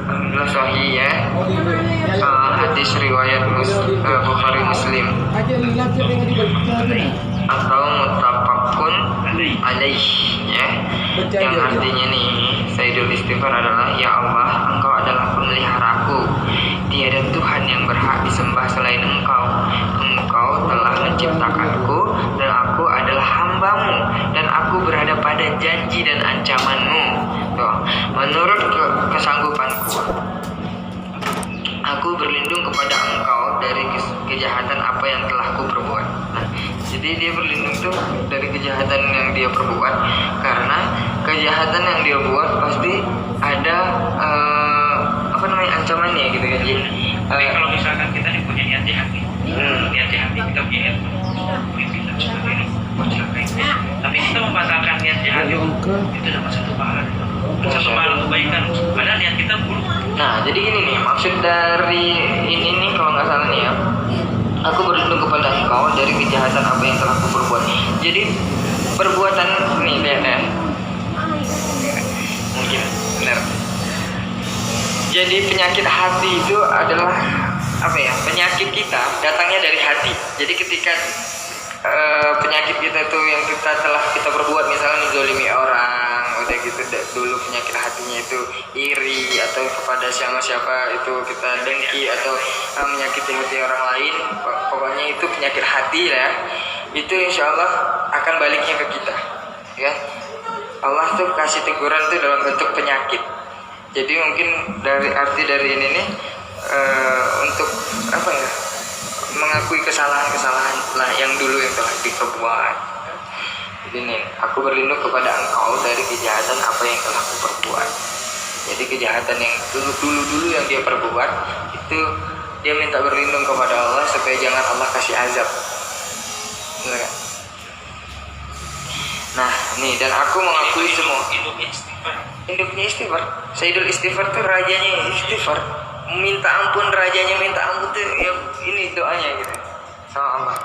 Alhamdulillah sahih ya. Hadis riwayat Bukhari Muslim atau muttafaqun alaih ya. Yang artinya nih, Sayyidul Istighfar adalah, ya Allah, Engkau adalah pemeliharaku. Tiada Tuhan yang berhak disembah selain Engkau. Engkau telah menciptakanku dan aku adalah hambamu, dan aku berada pada janji dan ancamanmu. Tuh, menurut kesanggupanku, aku berlindung kepada Engkau dari kejahatan apa yang telah ku perbuat. Nah, jadi dia berlindung tuh dari kejahatan yang dia perbuat, karena kejahatan yang dia buat pasti ada ancamannya gitu kan. Tapi kalau misalkan kita punya niat jahat nih, niat jahat kita punya niat kita seperti ini, tapi kita membatalkan niat jahat itu dapat satu pahala, satu pahala kebaikan, padahal niat kita buruk. Nah, jadi gini nih, maksud dari ini nih, kalau nggak salah nih ya, aku berlindung kepada Engkau dari kejahatan apa yang telah aku perbuat. Jadi perbuatan nih deh, mungkin benar. Jadi penyakit hati itu adalah apa ya? Penyakit kita datangnya dari hati. Jadi ketika penyakit kita tuh yang kita perbuat, misalnya menzolimi orang, udah gitu dulu penyakit hatinya itu iri, atau kepada siapa itu kita dengki, atau menyakiti hati orang lain, pokoknya itu penyakit hati ya. Itu insya Allah akan baliknya ke kita ya. Allah tuh kasih teguran tuh dalam bentuk penyakit. Jadi mungkin dari arti dari ini nih untuk apa ya, mengakui kesalahan-kesalahan lah yang dulu yang telah diperbuat. Jadi nih, aku berlindung kepada Engkau dari kejahatan apa yang telah aku perbuat. Jadi kejahatan yang dulu yang dia perbuat itu, dia minta berlindung kepada Allah supaya jangan Allah kasih azab. Benar gak? Nah nih, dan aku mengakui semua hidupnya istighfar. Sayyidul Istighfar tuh rajanya istighfar, minta ampun, rajanya minta ampun tuh ya, ini doanya gitu sama Allah.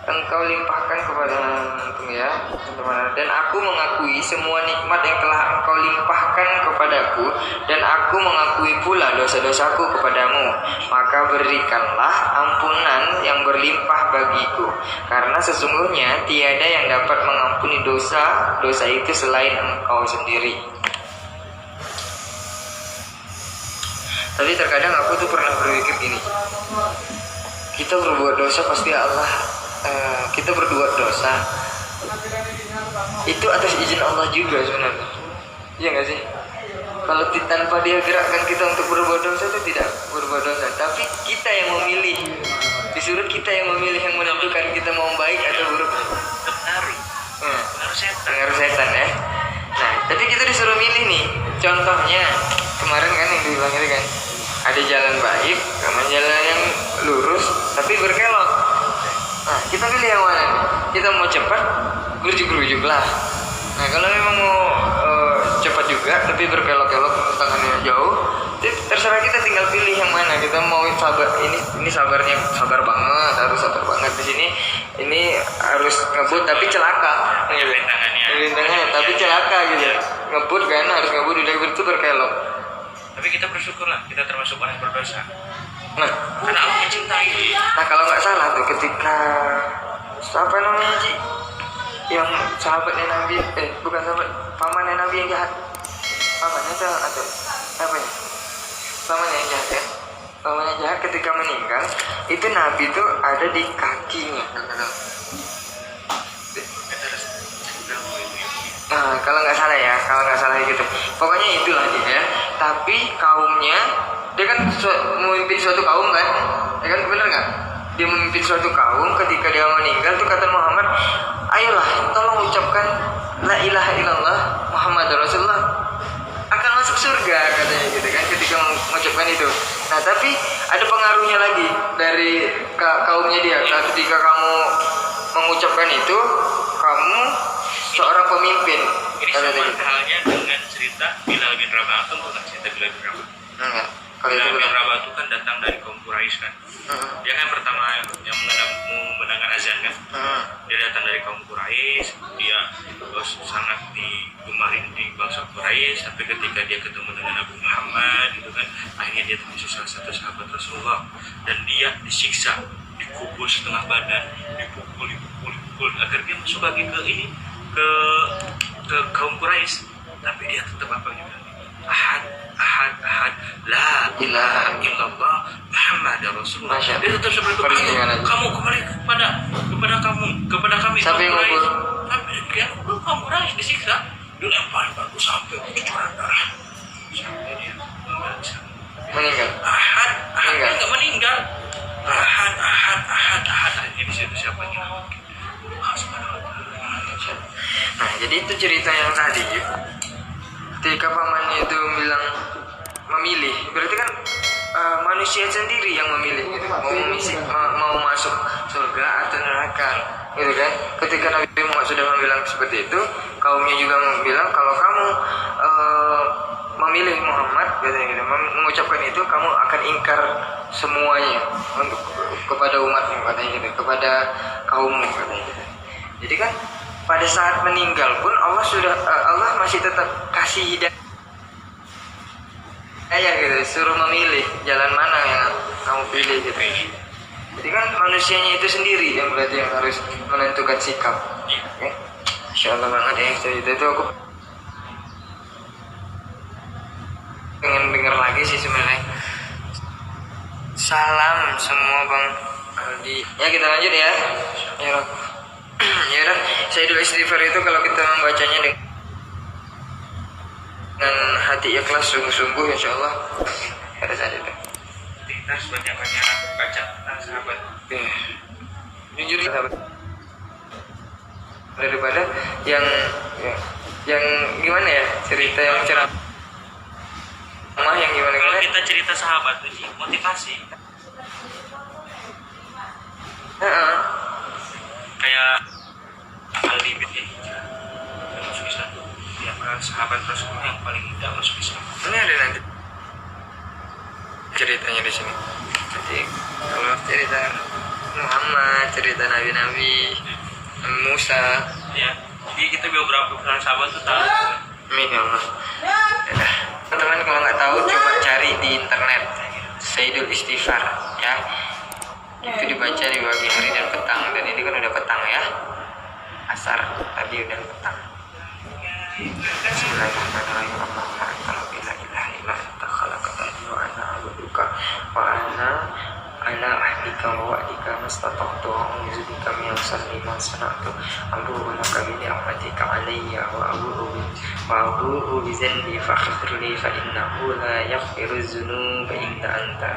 Engkau limpahkan kepada ya, dan aku mengakui semua nikmat yang telah Engkau limpahkan kepadaku, dan aku mengakui pula dosa-dosaku kepadamu. Maka berikanlah ampunan yang berlimpah bagiku, karena sesungguhnya tiada yang dapat mengampuni dosa itu selain Engkau sendiri. Tapi terkadang aku tuh pernah berpikir gini, kita berbuat dosa pasti Allah, kita berbuat dosa itu atas izin Allah juga sebenarnya, iya nggak sih? Kalau tanpa dia gerakkan kita untuk berbuat dosa itu tidak berbuat dosa, tapi kita yang memilih, disuruh kita yang memilih, yang menentukan kita mau baik atau buruk. Pengaruh setan ya. Nah, tapi kita disuruh milih nih. Contohnya kemarin kan yang dibilang itu kan, ada jalan baik sama jalan yang lurus tapi berkelok. Nah, kita pilih yang mana nih? Kita mau cepat, gerujuk-gerujuk lah. Nah, kalau memang mau cepat juga tapi berkelok-kelok, tangannya jauh, terserah kita, tinggal pilih yang mana. Kita mau sabar, ini sabarnya sabar banget, harus sabar banget di sini. Ini harus ngebut tapi celaka. Tangannya tapi celaka gitu. Ngebut kan, harus ngebut, udah gitu berkelok. Tapi kita bersyukurlah, kita termasuk orang berdosa. Nah, karena Allah mencintai. Nah, kalau nggak salah tuh ketika siapa namanya Ji, yang sahabatnya Nabi, bukan sahabat, pamannya Nabi yang jahat, pamannya itu atau apa ya? Pamannya yang jahat ya, pamannya jahat ketika meninggal itu Nabi tuh ada di kakinya. Nah, kalau nggak salah gitu. Pokoknya itulah dia ya. Tapi kaumnya, dia kan memimpin suatu kaum kan, ya kan, bener nggak? Dia memimpin suatu kaum, ketika dia meninggal tuh kata Muhammad, ayolah tolong ucapkan la ilaha illallah Muhammad Rasulullah, akan masuk surga katanya gitu kan, ketika mengucapkan itu. Nah, tapi ada pengaruhnya lagi dari kaumnya dia. Ketika kamu mengucapkan itu, kamu seorang pemimpin. Ini sama halnya dengan cerita Bilal bin Rabah. Atau bukan cerita Bilal bin Rabah? Enggak. Kalau itu Bilal bin belum. Rabah itu kan datang dari kaum Quraisy kan. Dia kan pertama yang mendengar azan kan. Dia datang dari kaum Quraisy, dia sangat digemari di bangsa Quraisy. Tapi ketika dia ketemu dengan Nabi Muhammad gitu kan, akhirnya dia termasuk salah satu sahabat Rasulullah, dan dia disiksa, dikubur setengah badan, dipukul agar dia masuk lagi ke ini, ke kaum Quraisy. Tapi dia tetap apa juga, ahad la ilaha illallah Muhammad Rasulullah. Dia tetap seperti itu. Kamu kembali kepada kami Siapa yang Quraisy. ngubur? Tapi dia kaum Quraisy disiksa, dilempar batu sampai bercucuran darah, sampai dia Meninggal. ahad Meninggal. nggak meninggal. ahad Akhirnya di situ siapa yang Allah Subhanahu wa Ta'ala. Nah, jadi itu cerita yang tadi. Ketika pamannya itu bilang memilih, berarti kan manusia sendiri yang memilih gitu. Mau masuk surga atau neraka gitu kan. Ketika Nabi Muhammad sudah bilang seperti itu, kaumnya juga bilang kalau kamu memilih Muhammad katanya gitu, mengucapkan itu kamu akan ingkar semuanya untuk kepada umatmu katanya gitu, kepada kaummu katanya gitu. Jadi kan pada saat meninggal pun Allah masih tetap kasih hidayah gitu, suruh memilih jalan mana yang kamu pilih gitu. Jadi kan manusianya itu sendiri yang berarti yang harus menentukan sikap. Ya. Insya Allah banget ya cerita itu aku pengen denger lagi sih sebenarnya. Salam semua Bang Aldi. Ya kita lanjut ya. Ya Rob. Ya udah, Sayyidul Istighfar itu kalau kita membacanya dengan hati ikhlas sungguh-sungguh, insya Allah pada saat itu. Kita harus banyak-banyak baca tentang sahabat. Ya. Jujur sahabat daripada yang gimana ya, cerita yang ceramah yang gimana. Kalau kita cerita sahabat itu motivasi. Kayak Ali bin Hijrah yang masuk Islam, dia adalah sahabat Rasulullah yang paling muda masuk Islam. Ini ada nanti ceritanya di sini. Nanti kalau cerita Muhammad, cerita nabi-nabi, Musa, Ya, jadi kita biografi sahabat itu tahu. Amin ya Allah. Ya, teman-teman kalau nggak tahu coba cari di internet Sayyidul Istighfar ya. Itu dibaca di pagi hari dan petang, dan ini kan udah petang ya. Asar tadi udah petang. Bismillahirrahmanirrahim. Allahumma anta la ilaha illa anta khalaqtani wa ana a'buduka wa ana ala ahdika wa wa'dika mastata'tu wa a'udzu bika min syarri ma sana'tu. Abu'u laka bi ni'matika 'alayya wa abu'u bi dhanbi faghfir li fa innahu la yaghfiru dzunuba illa anta.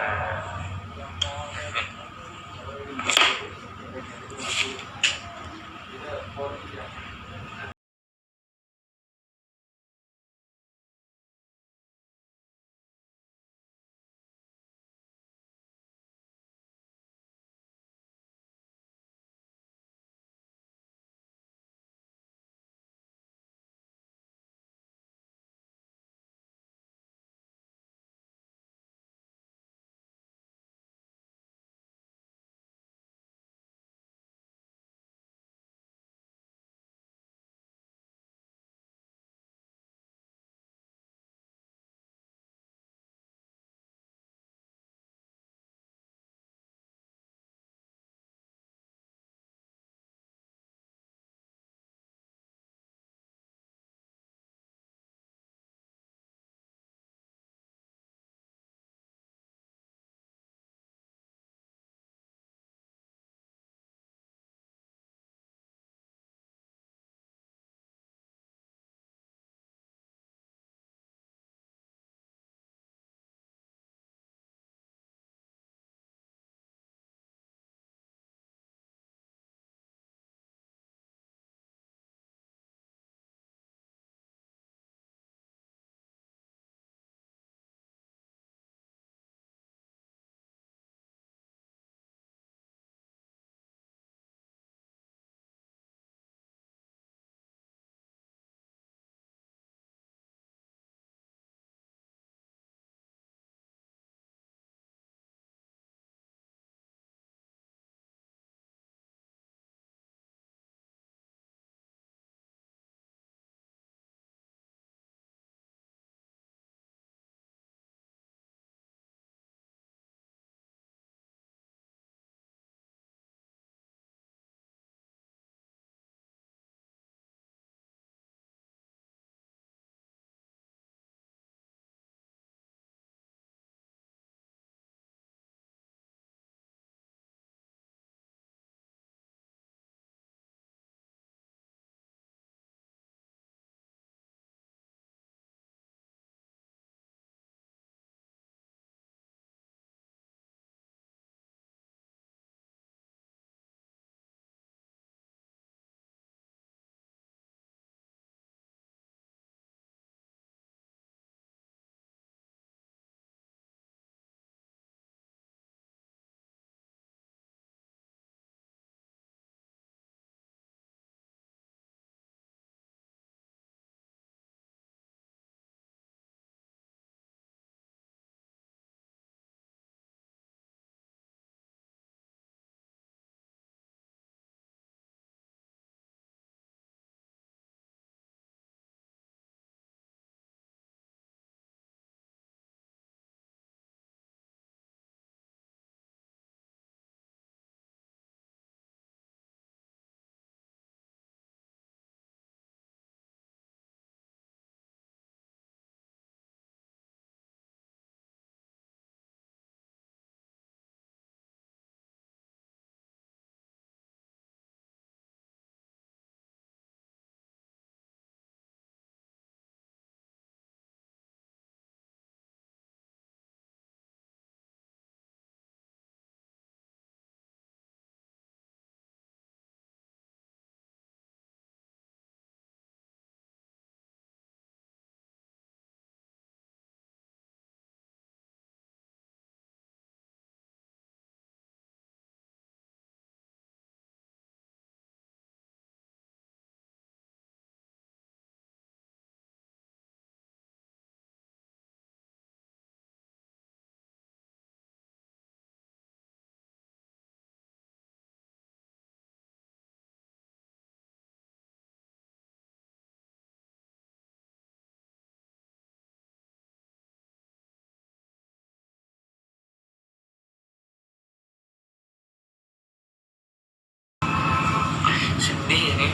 ini.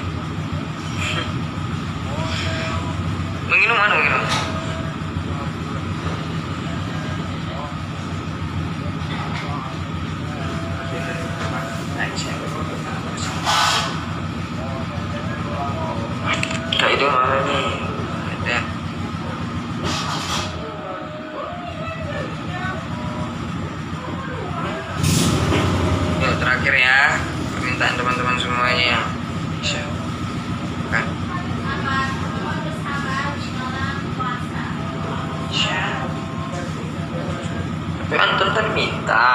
Menginum mana menginum? Kak itu mana nih? Ada. Yuk terakhir ya, permintaan teman-teman semuanya. Bisa. Kan? Tapi Anton tadi minta.